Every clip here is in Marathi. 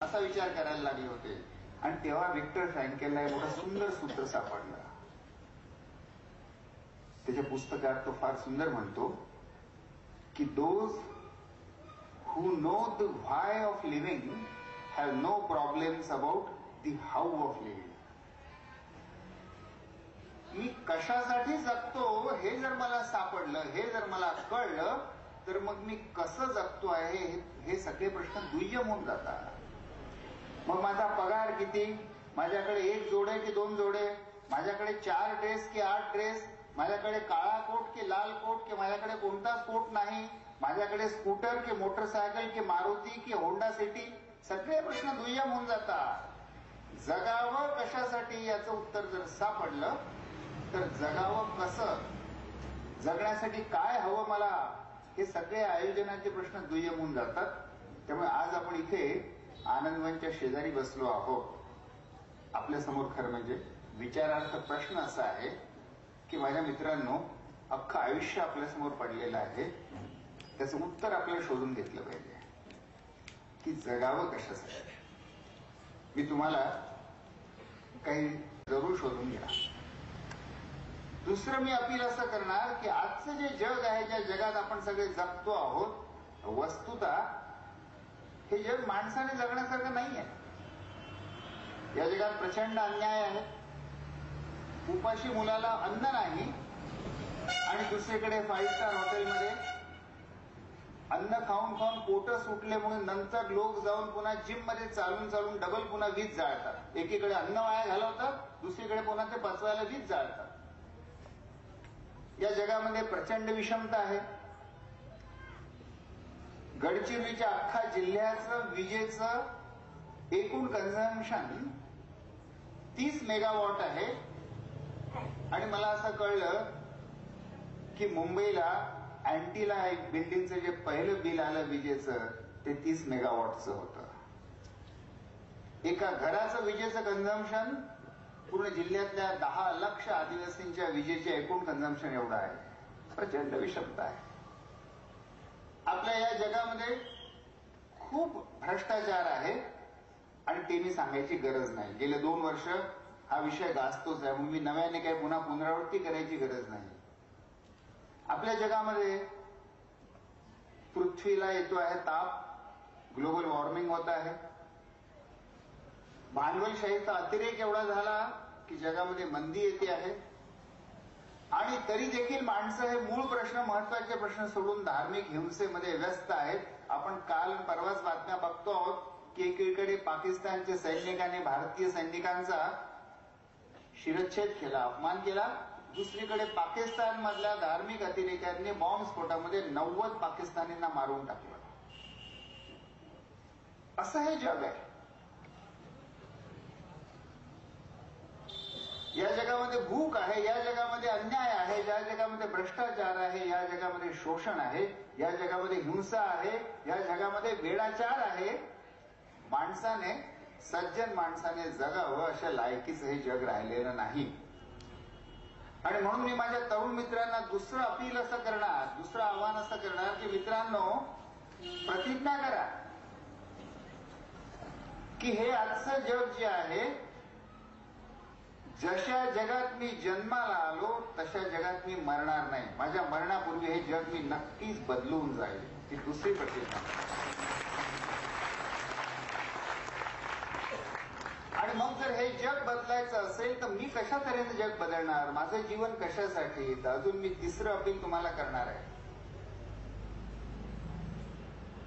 असा विचार करायला लागले होते. आणि तेव्हा विक्टर फ्रँकेलला एक मोठं सुंदर सूत्र सापडलं. त्याच्या पुस्तकात तो फार सुंदर म्हणतो की those who know the why of living have no problems about the how of living. मी कशासाठी जगतो हे जर मला सापडलं, हे जर मला कळलं, तर मग मी कसं जगतो आहे हे सगळे प्रश्न दुय्यम होऊन जातात. मग माझा पगार किती, माझ्याकडे 1 जोडे की 2 जोडे, माझ्याकडे 4 ड्रेस की 8 ड्रेस, माझ्याकडे काळा कोट की लाल कोट की माझ्याकडे कोणताच कोट नाही, माझ्याकडे स्कूटर की मोटरसायकल की मारुती की होंडा सिटी, सगळे प्रश्न दुय्यम होऊन जातात. जगावं कशासाठी याचं उत्तर जर सापडलं तर जगावं कसं, जगण्यासाठी काय हवं मला, हे सगळे आयोजनाचे प्रश्न दुय्यम होऊन जातात. त्यामुळे आज आपण इथे आनंदवनच्या शेजारी बसलो आहोत. आपल्या समोर खरं म्हणजे विचारार्थ प्रश्न असा आहे की माझ्या मित्रांनो, अख्खं आयुष्य आपल्यासमोर पडलेलं आहे, त्याचं उत्तर आपल्याला शोधून घेतलं पाहिजे की जगावं कशासाठी. मी तुम्हाला काही जरूर शोधून घ्या. दुसरं मी अपील असं करणार की आजचं जे जग आहे, ज्या जगात आपण सगळे जगतो आहोत, वस्तुतः हे जग माणसाने जगण्यासारखं नाही आहे. या जगात प्रचंड अन्याय आहे. उपाशी मुलाला अन्न नाही आणि दुसरीकडे 5 स्टार हॉटेलमध्ये अन्न खाऊन खाऊन पोट सुटले म्हणून नंतर लोक जाऊन पुन्हा जिम मध्ये चालून चालून डबल पुन्हा वीज जाळतात. एकीकडे अन्न वाया घालवतात, दुसरीकडे पुन्हा ते पचवायला वीज जाळतात. या जगामध्ये प्रचंड विषमता आहे. गडचिरोलीच्या अख्खा जिल्ह्याचं विजेचं एकूण कन्झम्पशन 30 मेगावॉट आहे. आणि मला असं कळलं की मुंबईला अँटीला एक बिल्डिंगचं जे पहिलं बिल आलं विजेचं, ते 30 मेगावॉटचं होतं. एका घराचं विजेचं कन्झम्पशन पूर्ण जिल्ह्यातल्या 10 लाख आदिवासींच्या विजेचे एकूण कन्झम्पशन एवढं आहे. प्रचंड विषमता आहे. आपल्या या जगामध्ये खूप भ्रष्टाचार आहे आणि ते मी सांगायची गरज नाही. गेले 2 वर्ष हा विषय गाजतोच आहे, म्हणून मी नव्याने काही पुन्हा पुनरावृत्ती करायची गरज नाही. आपल्या जगामध्ये पृथ्वीला येतो आहे ताप, ग्लोबल वॉर्मिंग होत आहे. भांडवलशाहीचा अतिरेक एवढा झाला की जगामध्ये मंदी येते आहे. आणि तरी देखील माणसं हे मूळ प्रश्न, महत्वाचे प्रश्न सोडून धार्मिक हिंसेमध्ये व्यस्त आहेत. आपण काल परवाच बातम्या बघतो आहोत की एकीकडे पाकिस्तानच्या सैनिकांनी भारतीय सैनिकांचा शिरच्छेद केला, अपमान केला. दुसरीकडे पाकिस्तानमधल्या धार्मिक अतिरेक्यांनी बॉम्बस्फोटामध्ये 90 पाकिस्तानींना मारून टाकलं. असं हे जग आहे. या जगामध्ये भूक आहे, या जगामध्ये अन्याय आहे, या जगामध्ये भ्रष्टाचार आहे, या जगामध्ये शोषण आहे, या जगामध्ये हिंसा आहे, या जगामध्ये वेडाचार आहे. माणसाने, सज्जन माणसाने जगावं अशा लायकीचं हे जग राहिलेलं नाही. आणि म्हणून मी माझ्या तरुण मित्रांना दुसरं अपील असं करणार, दुसरं आव्हान असं करणार की मित्रांनो, प्रतिज्ञा करा की हे आजचं जग जे आहे, जशा जगात मी जन्माला आलो तशा जगात मी मरणार नाही. माझ्या मरणापूर्वी हे जग मी नक्कीच बदलून जाईल. ही दुसरी प्रतिज्ञा. आणि मग जर हे जग बदलायचं असेल तर मी कशा तऱ्हेने जग बदलणार, माझं जीवन कशासाठी. तर अजून मी तिसरं अपील तुम्हाला करणार आहे.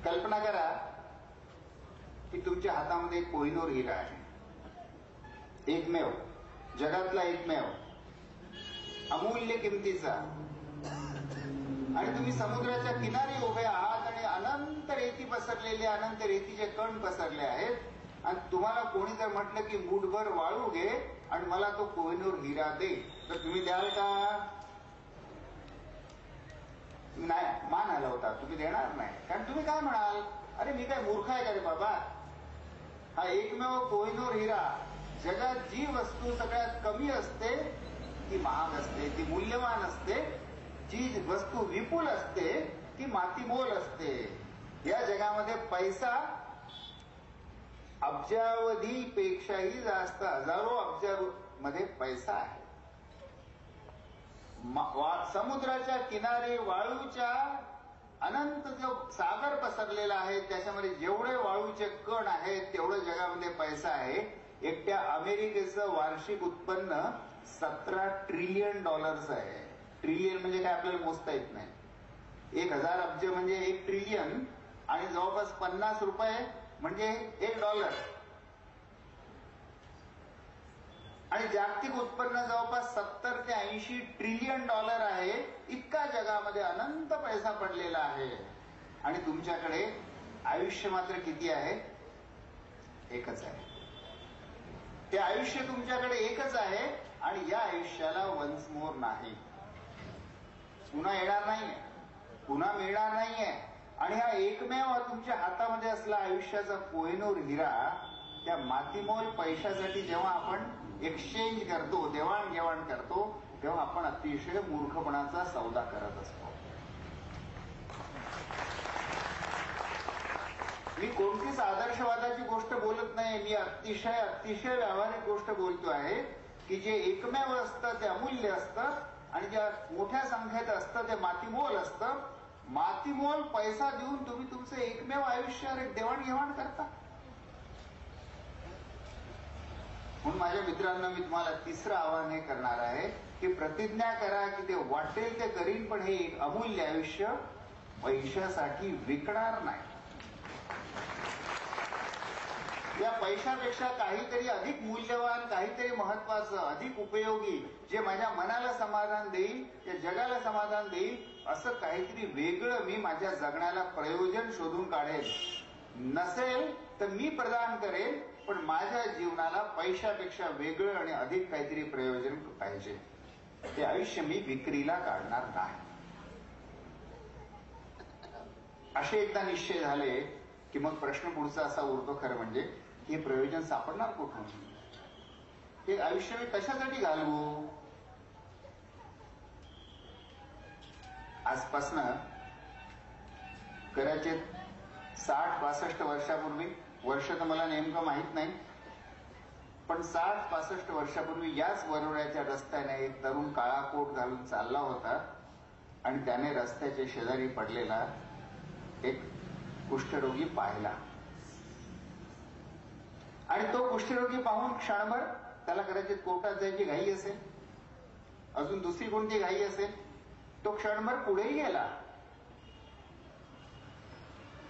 कल्पना करा की तुमच्या हातामध्ये एक कोहिनूर हिरा आहे, एकमेव, जगातला एकमेव, अमूल्य किमतीचा. आणि तुम्ही समुद्राच्या किनारी उभे आहात आणि अनंत रेती पसरलेली, अनंत रेतीचे कण पसरले आहेत. आणि तुम्हाला कोणी जर म्हटलं की मूठभर वाळू घे आणि मला तो कोहिनूर हिरा दे, तर तुम्ही द्याल का? नाही, मान हलवता, तुम्ही देणार नाही. कारण तुम्ही काय म्हणाल, अरे मी काय मूर्ख आहे का रे बाबा, हा एकमेव कोहिनूर हिरा. जगात जी वस्तू सगळ्यात कमी असते ती महाग असते, ती मूल्यवान असते. जी वस्तू विपुल असते ती मातीमोल असते. या जगामध्ये पैसा अब्जावधीपेक्षाही जास्त, हजारो अब्जामध्ये पैसा आहे. समुद्राच्या किनारे वाळूच्या अनंत जो सागर पसरलेला आहे, त्याच्यामध्ये जेवढे वाळूचे कण आहेत तेवढं जगामध्ये पैसा आहे. एकट्या अमेरिकेचं वार्षिक उत्पन्न $17 ट्रिलियन आहे. ट्रिलियन म्हणजे काय आपल्याला मोजता येत नाही. 1000 अब्ज म्हणजे 1 ट्रिलियन आणि जवळपास 50 रुपये म्हणजे $1. आणि जागतिक उत्पन्न जवळपास 70 ते 80 ट्रिलियन आहे. इतका जगामध्ये अनंत पैसा पडलेला आहे. आणि तुमच्याकडे आयुष्य मात्र किती आहे? एकच आहे. ते आयुष्य तुमच्याकडे एकच आहे आणि या आयुष्याला वन्स मोर नाही, पुन्हा येणार नाहीये, पुन्हा मिळणार नाहीये. आणि हा एकमेव तुमच्या हातामध्ये असला आयुष्याचा कोहिनूर हिरा, त्या मातीमोल पैशासाठी जेव्हा आपण एक्सचेंज करतो, देवाणघेवाण करतो, तेव्हा आपण अतिशय मूर्खपणाचा सौदा करत असतो. मी कोणतीच आदर्शवादाची गोष्ट बोलत नाही. मी अतिशय व्यावहारिक गोष्ट बोलतो आहे की जे एकमेव असतं ते अमूल्य असतं आणि ज्या मोठ्या संख्येत असतं ते मातीमोल असतं. मातीमोल पैसा देऊन तुम्ही तुमचं एकमेव आयुष्यावर एक देवाणघेवाण करता. म्हणून माझ्या मित्रांनो, मी तुम्हाला तिसरं आवाहन हे करणार आहे की प्रतिज्ञा करा की ते वाटेल ते करीन, पण हे एक अमूल्य आयुष्य पैशासाठी विकणार नाही. या पैशापेक्षा काहीतरी अधिक मूल्यवान, काहीतरी महत्वाचं, अधिक उपयोगी, जे माझ्या मनाला समाधान देईल, या जगाला समाधान देईल, असं काहीतरी वेगळं मी माझ्या जगण्याला प्रयोजन शोधून काढेल. नसेल तर मी प्रदान करेल, पण माझ्या जीवनाला पैशापेक्षा वेगळं आणि अधिक काहीतरी प्रयोजन पाहिजे. ते आयुष्य मी विक्रीला काढणार नाही. असे एकदा निश्चय झाले की मग प्रश्न पुढचा असा उरतो खरं म्हणजे, हे प्रयोजन सापडणार कुठून? हे आयुष्य मी कशासाठी घालवू? आजपासनं कदाचित 60-65 वर्षापूर्वी, वर्ष तर मला नेमकं माहित नाही, पण 60-65 वर्षापूर्वी याच वरोऱ्याच्या रस्त्याने एक तरुण काळा कोट घालून चालला होता आणि त्याने रस्त्याच्या शेजारी पडलेला एक कुष्ठरोगी पाहिला. आणि तो कुष्ठरोगी पाहून क्षणभर त्याला कदाचित कोर्टात जायची घाई असेल, अजून दुसरी कोणती घाई असेल, तो क्षणभर पुढेही गेला.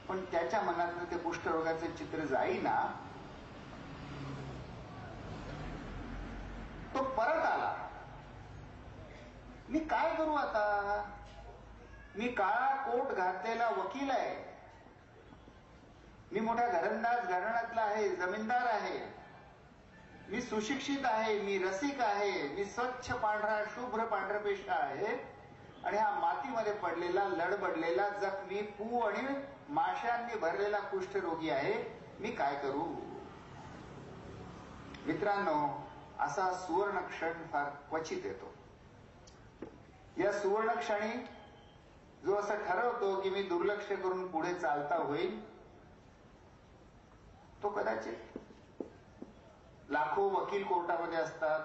पण त्याच्या मनातनं ते कुष्ठरोगाचं चित्र जाईना. तो परत आला. मी काय करू आता? मी काळा कोट घातलेला वकील आहे, मी मोठ्या घरंदाज घराण्यातला आहे, जमीनदार आहे, मी सुशिक्षित आहे, मी रसिक आहे, मी स्वच्छ पांढरा शुभ्र पांढरपेशा आहे, आणि हा मातीमध्ये पडलेला, लडबडलेला, जखमी, पू आणि माशांनी भरलेला कुष्ठरोगी आहे. मी काय करू? मित्रांनो, असा सुवर्ण क्षण फार क्वचित येतो. या सुवर्ण क्षणी जो असं ठरवतो की मी दुर्लक्ष करून पुढे चालता होईल, तो कदाचित लाखो वकील कोर्टामध्ये असतात,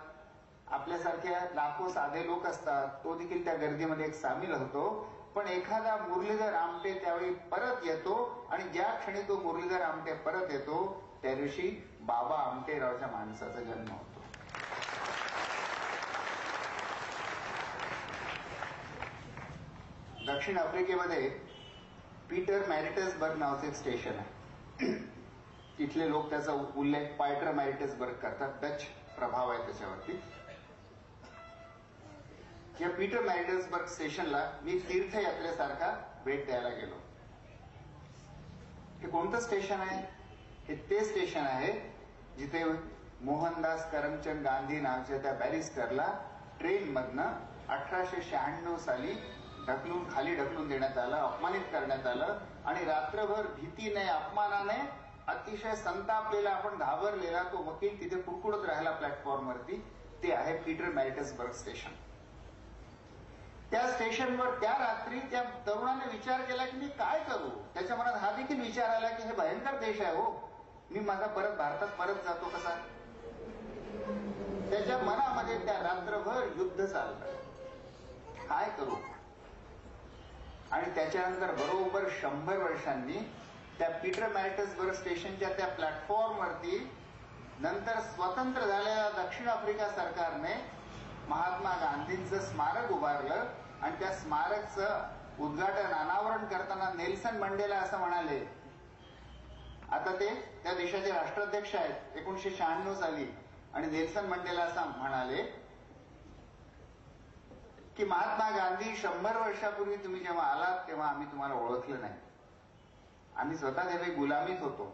आपल्यासारख्या लाखो साधे लोक असतात, तो देखील त्या गर्दीमध्ये एक सामील होतो. पण एखादा मुरलीधर आमटे त्यावेळी परत येतो आणि ज्या क्षणी तो मुरलीधर आमटे परत येतो त्या दिवशी बाबा आमटेरावच्या माणसाचा जन्म होतो. दक्षिण आफ्रिकेमध्ये पीटर मॅरिटसबर्ग नावाचं एक स्टेशन आहे. तिथले लोक त्याचा उल्लेख पायटर मॅरिटसबर्ग करतात. डच प्रभाव आहे त्याच्यावरती. या पीटर मॅरिटसबर्ग स्टेशनला मी तीर्थयात्रेसारखा भेट द्यायला गेलो. हे कोणतं स्टेशन आहे? हे ते स्टेशन आहे जिथे मोहनदास करमचंद गांधी नावाच्या त्या बॅरिस्टरला ट्रेन मधनं 1896 साली खाली ढकलून देण्यात आलं, अपमानित करण्यात आलं आणि रात्रभर भीतीने, अपमानाने अतिशय संतापलेला, आपण घाबरलेला तो वकील तिथे कुडकुडत राहिला प्लॅटफॉर्मवरती. ते आहे पीटर मॅरिटसबर्ग स्टेशन. त्या स्टेशनवर त्या रात्री त्या तरुणाने विचार केला की मी काय करू. त्याच्या मनात हा देखील विचार आला की हे भयंकर देश आहे हो, मी माझा परत भारतात परत जातो कसा? त्याच्या मनामध्ये त्या रात्रभर युद्ध चाललं, काय करू? आणि त्याच्यानंतर बरोबर 100 वर्षांनी त्या पीटर मॅरिट्सबर्ग स्टेशनच्या त्या प्लॅटफॉर्मवरती नंतर स्वतंत्र झालेल्या दक्षिण आफ्रिका सरकारने महात्मा गांधींचं स्मारक उभारलं आणि त्या स्मारकचं उद्घाटन अनावरण करताना नेल्सन मंडेला असं म्हणाले, आता ते त्या देशाचे राष्ट्राध्यक्ष आहेत 1996 साली, आणि नेल्सन मंडेला असं म्हणाले की महात्मा गांधी 100 वर्षापूर्वी तुम्ही जेव्हा आलात तेव्हा आम्ही तुम्हाला ओळखलं नाही, आम्ही स्वतः तेव्हा गुलामीत होतो,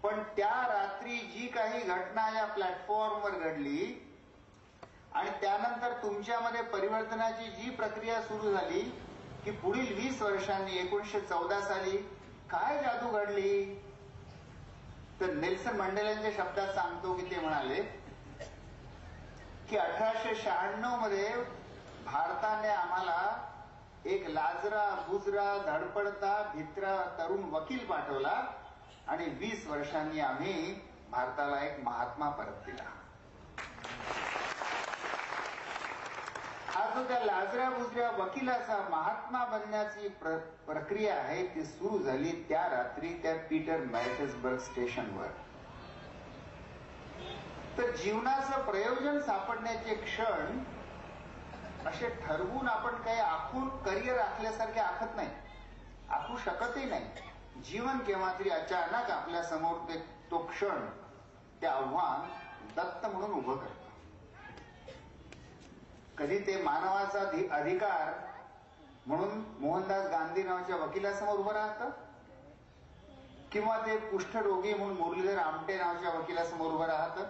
पण त्या रात्री जी काही घटना या प्लॅटफॉर्मवर घडली आणि त्यानंतर तुमच्यामध्ये परिवर्तनाची जी प्रक्रिया सुरू झाली की पुढील 20 वर्षांनी 1914 साली काय जादू घडली, तर नेल्सन मंडेलांच्या शब्दात सांगतो की ते म्हणाले की 1896 मध्ये भारताने आम्हाला एक लाजरा बुजरा धडपडता भित्रा तरुण वकील पाठवला आणि 20 वर्षांनी आम्ही भारताला एक महात्मा परत दिला. हा जो त्या लाजऱ्या बुजऱ्या वकिलाचा महात्मा बनण्याची प्रक्रिया आहे ती सुरू झाली त्या रात्री त्या पीटर मॅरिट्सबर्ग स्टेशनवर. तर जीवनाचं प्रयोजन सापडण्याचे क्षण असे ठरवून आपण काही आखून करिअर आखल्यासारखे आखत नाही, आखू शकतही नाही. जीवन केव्हा तरी अचानक आपल्या समोर तो क्षण, ते आव्हान दत्त म्हणून उभं करतं. कधी ते मानवाचा अधिकार म्हणून मोहनदास गांधी नावाच्या वकिलासमोर उभं राहतं, किंवा ते कुष्ठरोगी म्हणून मुरलीधर आमटे नावाच्या वकिलासमोर उभं राहतं.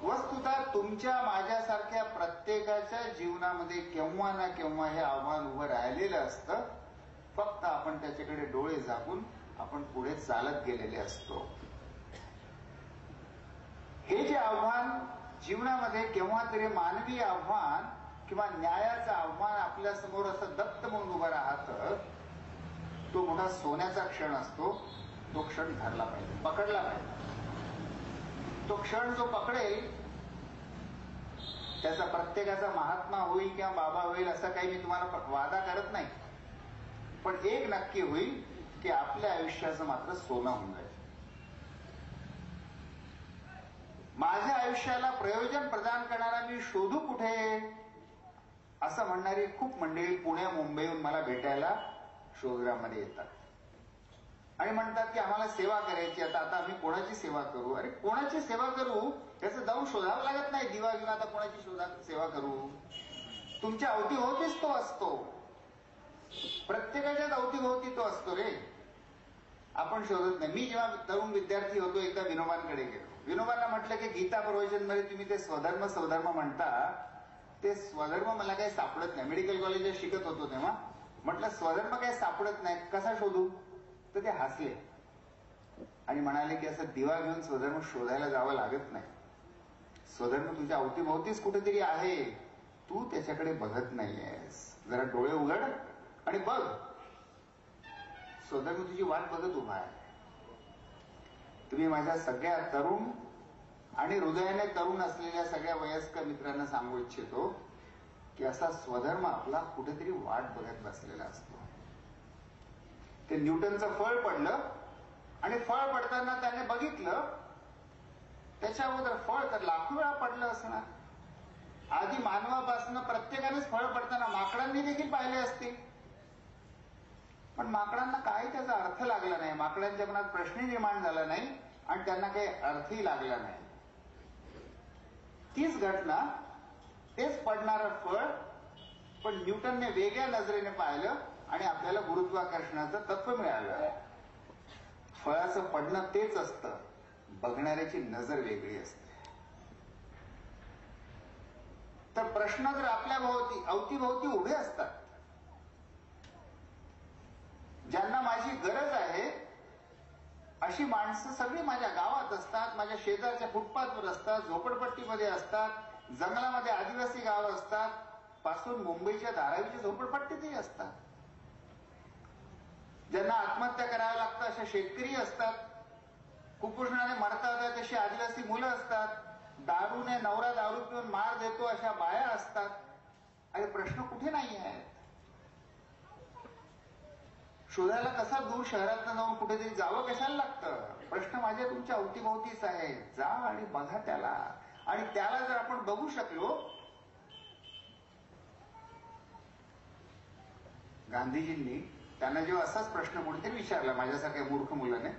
वस्तुतः तुमच्या माझ्यासारख्या प्रत्येकाच्या जीवनामध्ये केव्हा ना केव्हा हे आव्हान उभं राहिलेलं असतं, फक्त आपण त्याच्याकडे डोळे झाकून आपण पुढे चालत गेलेले असतो. हे जे आव्हान जीवनामध्ये केव्हा तरी मानवी आव्हान किंवा न्यायाचं आव्हान आपल्या समोर असं दत्त म्हणून उभं राहतं, तो मोठा सोन्याचा क्षण असतो. तो क्षण धरला पाहिजे, पकडला पाहिजे. तो क्षण जो पकडेल त्याचा प्रत्येकाचा महात्मा होईल किंवा बाबा होईल असं काही मी तुम्हाला वादा करत नाही, पण एक नक्की होईल की आपल्या आयुष्याचं मात्र सोनं होऊन जाईल. माझ्या आयुष्याला प्रयोजन प्रदान करणारा मी शोधू कुठे, असं म्हणणारी खूप मंडळी पुणे मुंबईहून मला भेटायला शोधग्रामध्ये येतात आणि म्हणतात की आम्हाला सेवा करायची. आता आम्ही कोणाची सेवा करू? अरे कोणाची सेवा करू त्याचं जाऊन शोधावं लागत नाही. दिवा घेऊन आता कोणाची सेवा करू? तुमच्या अवतीभोवतीच तो असतो, प्रत्येकाच्याच अवतीभोवती तो असतो रे, आपण शोधत नाही. मी जेव्हा तरुण विद्यार्थी होतो एकदा विनोबांकडे गेलो. विनोबांना म्हटलं की गीता प्रवचन मध्ये तुम्ही ते स्वधर्म स्वधर्म म्हणता, ते स्वधर्म मला काही सापडत नाही. मेडिकल कॉलेजला शिकत होतो तेव्हा म्हटलं स्वधर्म काही सापडत नाही, कसा शोधू? तर ते हसले आणि म्हणाले की असं दिवा घेऊन स्वधर्म शोधायला जावं लागत नाही. स्वधर्म तुझ्या अवतीभोवतीच कुठेतरी आहे, तू त्याच्याकडे बघत नाहीयेस. जरा डोळे उघड आणि बघ, स्वधर्म तुझी वाट बघत उभा आहे. तुम्ही माझ्या सगळ्या तरुण आणि हृदयाने तरुण असलेल्या सगळ्या वयस्कर मित्रांना सांगू इच्छितो की असा स्वधर्म आपला कुठेतरी वाट बघत बसलेला असतो. ते न्यूटनचं फळ पडलं आणि फळ पडताना त्याने बघितलं, त्याच्या अगोदर फळ तर लाखो वेळा पडलं असणार. आधी मानवापासून प्रत्येकानेच फळ पडताना माकडांनी देखील पाहिले असतील, पण माकडांना काही त्याचा अर्थ लागला नाही. माकडांच्या मनात प्रश्न निर्माण झाला नाही आणि त्यांना काही अर्थही लागला नाही. तीच घटना, तेच पडणारं फळ, पण न्यूटनने वेगळ्या नजरेने पाहिलं आणि आपल्याला गुरुत्वाकर्षणाचं तत्व मिळालं. फळाचं पडणं तेच असतं, बघणाऱ्याची नजर वेगळी असते. तर प्रश्न जर आपल्या अवतीभोवती उभे असतात, ज्यांना माझी गरज आहे अशी माणसं सगळी माझ्या गावात असतात, माझ्या शेजारच्या फुटपाथवर असतात, झोपडपट्टीमध्ये असतात, जंगलामध्ये आदिवासी गाव असतात, पासून मुंबईच्या धारावीच्या झोपडपट्टीतही असतात. ज्यांना आत्महत्या करायला लागतं अशा शेतकरी असतात, कुपोषणाने मरतात तशी आदिवासी मुलं असतात, दारूने नवरा दारू पिऊन मार देतो अशा बाया असतात. अरे प्रश्न कुठे नाही आहेत. शोधायला कसा दूर शहरात जाऊन कुठेतरी जावं कशाला लागतं. प्रश्न माझ्या तुमच्या अवतीभोवतीच आहे. जा आणि बघा त्याला. आणि त्याला जर आपण बघू शकलो, गांधीजींनी त्यांना जेव्हा असाच प्रश्न कोणीतरी विचारला माझ्यासारख्या मूर्ख मुलाने,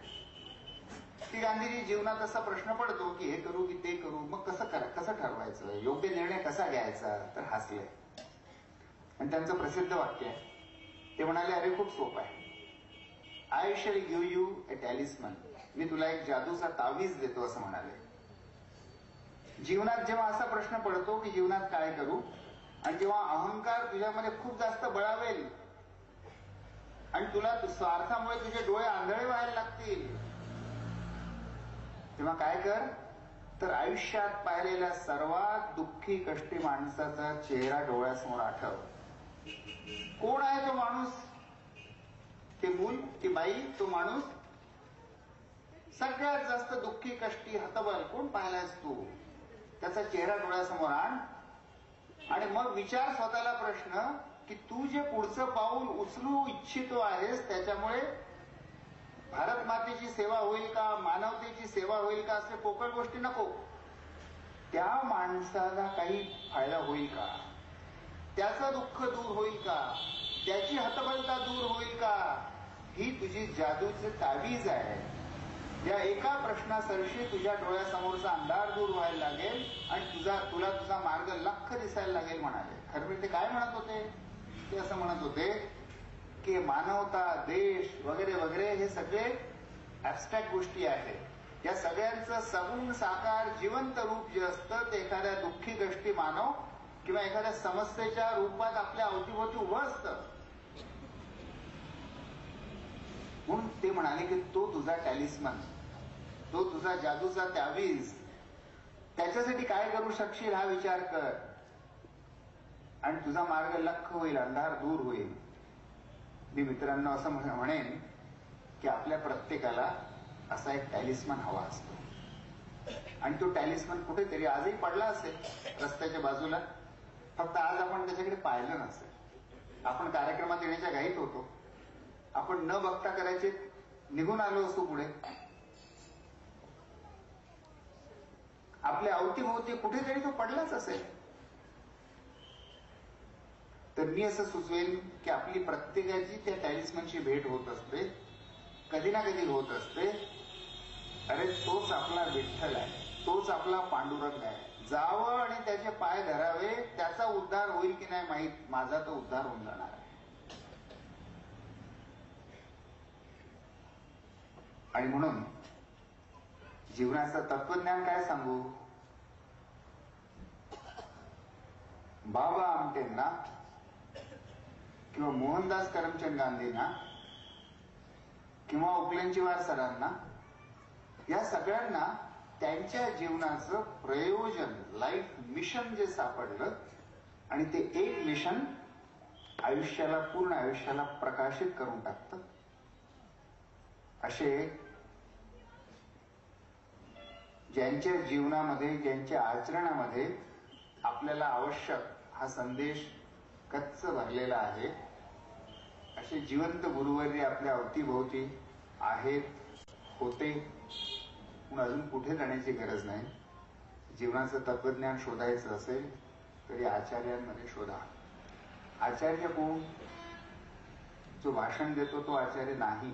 की गांधीजी जीवनात असा प्रश्न पडतो की हे करू की ते करू, मग कसं ठरवायचं, योग्य निर्णय कसा घ्यायचा, तर हसले. आणि त्यांचं प्रसिद्ध वाक्य आहे, ते म्हणाले अरे खूप सोपं आहे. I shall give U A टॅलिस्मन. मी तुला एक जादूचा तावीज देतो असं म्हणाले. जीवनात जेव्हा असा प्रश्न पडतो की जीवनात काय करू, आणि जेव्हा अहंकार तुझ्यामध्ये खूप जास्त बळावेल आणि तुला स्वार्थामुळे तुझे डोळे आंधळे व्हायला लागतील, तेव्हा काय कर, तर आयुष्यात पाहिलेल्या सर्वात दुःखी कष्टी माणसाचा चेहरा डोळ्यासमोर आठव. कोण आहे तो माणूस, ते मूल की बाई, तो माणूस सगळ्यात जास्त दुःखी कष्टी हतबल कोण पाहिलायस तू, त्याचा चेहरा डोळ्यासमोर आण. आणि मग विचार स्वतःला प्रश्न की तू जे पुढचं पाऊल उचलू इच्छितो आहेस त्याच्यामुळे भारत मातेची सेवा होईल का, मानवतेची सेवा होईल का, असे पोकळ गोष्टी नको. त्या माणसाला काही फायदा होईल का, त्याचं दुःख दूर होईल का, त्याची हतबलता दूर होईल का, ही तुझी जादूची तावीज आहे. या एका प्रश्नासरशी तुझ्या डोळ्यासमोरचा अंधार दूर व्हायला लागेल आणि तुला तुझा मार्ग लख्ख दिसायला लागेल म्हणाले. खरं ते काय म्हणत होते, ते असं म्हणत होते की मानवता, देश वगैरे वगैरे हे सगळे ऍबस्ट्रॅक्ट गोष्टी आहेत. या सगळ्यांचं सगुण साकार जिवंत रूप जे असतं ते एखाद्या दुःखी कष्टी मानव किंवा एखाद्या समस्येच्या रूपात आपल्या अवतीभोवती उभं असतं. म्हणून ते म्हणाले की तो तुझा टॅलिस्मन, तो तुझा जादूचा तावीज, त्याच्यासाठी काय करू शकशील हा विचार कर आणि तुझा मार्ग लख्ख होईल, अंधार दूर होईल. मी मित्रांनो असं म्हणेन की आपल्या प्रत्येकाला असा एक टॅलिस्मन हवा असतो. आणि तो टॅलिस्मन कुठेतरी आजही पडला असेल रस्त्याच्या बाजूला, फक्त आज आपण त्याच्याकडे पाहिलं नसेल. आपण कार्यक्रमात येण्याच्या घाईत होतो, आपण न बघता करायचे निघून आलो असतो पुढे. आपल्या अवतीभोवती कुठेतरी तो पडलाच असेल. तर मी असं सुचवेन की आपली प्रत्येकाची त्या टॅलिस्मनची भेट होत असते, कधी ना कधी होत असते. अरे तोच आपला विठ्ठल आहे, तोच आपला पांडुरंग आहे. जावं आणि त्याचे पाय धरावे, त्याचा उद्धार होईल की नाही माहीत, माझा तो उद्धार होऊन जाणार आहे. आणि म्हणून जीवनाचं तत्वज्ञान काय सांगू, बाबा आमटेंना किंवा मोहनदास करमचंद गांधींना किंवा उपलेंचीवार सरांना, या सगळ्यांना त्यांच्या जीवनाचं प्रयोजन, लाईफ मिशन जे सापडलं आणि ते एक मिशन आयुष्याला, पूर्ण आयुष्याला प्रकाशित करून टाकतं. असे ज्यांच्या जीवनामध्ये, ज्यांच्या आचरणामध्ये आपल्याला आवश्यक हा संदेश कच्च भरलेला आहे, असे जिवंत गुरुवर्य आपल्या अवतीभोवती आहेत, होते. म्हणून अजून कुठे जाण्याची गरज नाही. जीवनाचं तत्वज्ञान शोधायचं असेल तरी आचार्यांमध्ये शोधा. आचार्य कोण? जो भाषण देतो तो आचार्य नाही.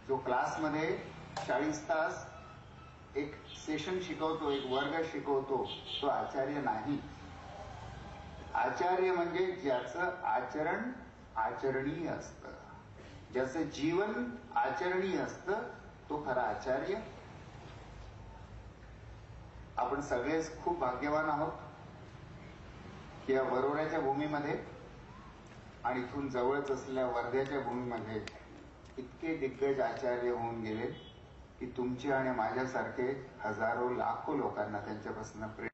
जो क्लासमध्ये 40 तास एक सेशन शिकवतो, एक वर्ग शिकवतो, तो आचार्य नाही. आचार्य म्हणजे ज्याचं आचरण आचरणीय असतं, ज्याचं जीवन आचरणीय असतं, तो खरा आचार्य. आपण सगळेच खूप भाग्यवान आहोत या वरोऱ्याच्या भूमीमध्ये आणि इथून जवळच असलेल्या वर्ध्याच्या भूमीमध्ये इतके दिग्गज आचार्य होऊन गेले की तुमचे आणि माझ्यासारखे हजारो लाखो लोकांना त्यांच्यापासून प्रेरणा